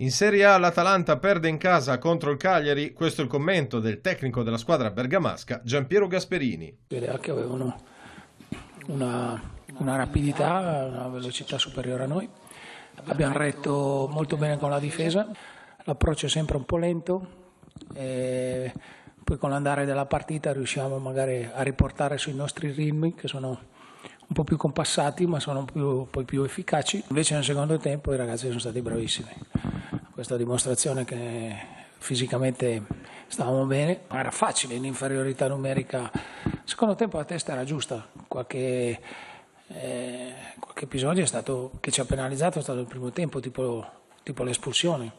In Serie A l'Atalanta perde in casa contro il Cagliari, questo è il commento del tecnico della squadra bergamasca Giampiero Gasperini. Serie che avevano una rapidità, una velocità superiore a noi, abbiamo retto molto bene con la difesa, l'approccio è sempre un po' lento, e poi con l'andare della partita riusciamo magari a riportare sui nostri ritmi che sono un po' più compassati ma sono poi più efficaci. Invece nel secondo tempo i ragazzi sono stati bravissimi. Questa dimostrazione che fisicamente stavamo bene, era facile in inferiorità numerica. Secondo tempo la testa era giusta, qualche episodio è stato, che ci ha penalizzato è stato il primo tempo, tipo l'espulsione.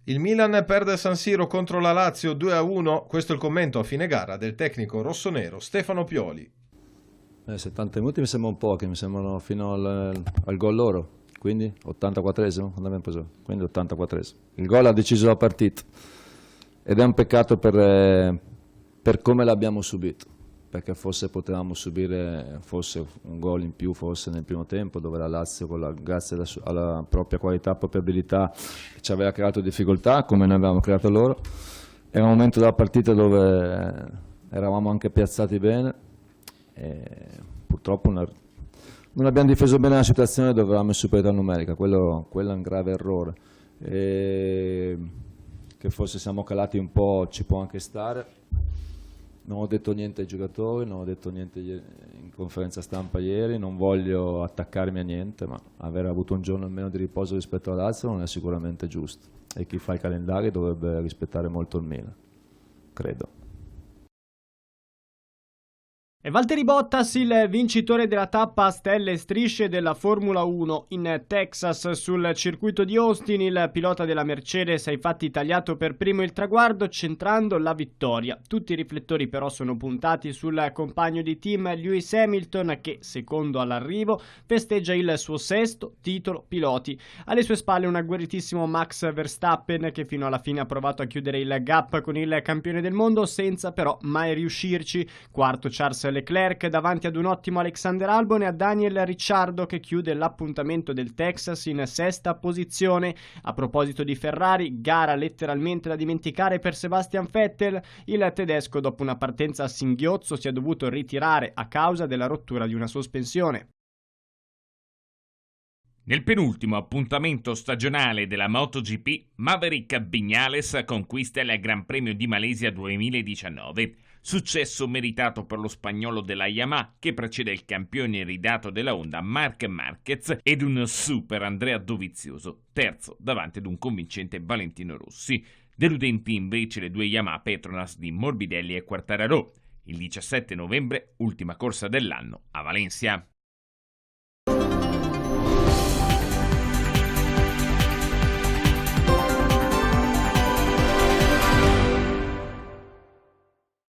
Il Milan perde a San Siro contro la Lazio 2-1, questo è il commento a fine gara del tecnico rossonero Stefano Pioli. 70 minuti mi sembrano pochi, mi sembrano fino al gol loro, quindi 84esimo, quando abbiamo preso? Quindi 84esimo. Il gol ha deciso la partita ed è un peccato per come l'abbiamo subito, perché forse potevamo subire forse un gol in più forse nel primo tempo, dove la Lazio grazie alla propria qualità, propria abilità ci aveva creato difficoltà come noi avevamo creato loro. Era un momento della partita dove eravamo anche piazzati bene e purtroppo non abbiamo difeso bene la situazione dove avevamo in superiorità numerica, quello è un grave errore. Che forse siamo calati un po', ci può anche stare. Non ho detto niente ai giocatori, non ho detto niente in conferenza stampa ieri, non voglio attaccarmi a niente, ma aver avuto un giorno almeno di riposo rispetto all'Azio non è sicuramente giusto e chi fa i calendari dovrebbe rispettare molto il Milan, credo. E Valtteri Bottas, il vincitore della tappa a stelle e strisce della Formula 1 in Texas sul circuito di Austin, il pilota della Mercedes ha infatti tagliato per primo il traguardo centrando la vittoria. Tutti i riflettori però sono puntati sul compagno di team Lewis Hamilton che, secondo all'arrivo, festeggia il suo sesto titolo piloti. Alle sue spalle un agguerritissimo Max Verstappen che fino alla fine ha provato a chiudere il gap con il campione del mondo senza però mai riuscirci. Quarto Charles Leclerc davanti ad un ottimo Alexander Albon e a Daniel Ricciardo che chiude l'appuntamento del Texas in sesta posizione. A proposito di Ferrari, gara letteralmente da dimenticare per Sebastian Vettel. Il tedesco dopo una partenza a singhiozzo si è dovuto ritirare a causa della rottura di una sospensione. Nel penultimo appuntamento stagionale della MotoGP, Maverick Viñales conquista il Gran Premio di Malesia 2019. Successo meritato per lo spagnolo della Yamaha che precede il campione ridato della Honda Marc Marquez ed un super Andrea Dovizioso, terzo davanti ad un convincente Valentino Rossi. Deludenti invece le due Yamaha Petronas di Morbidelli e Quartararo. Il 17 novembre, ultima corsa dell'anno a Valencia.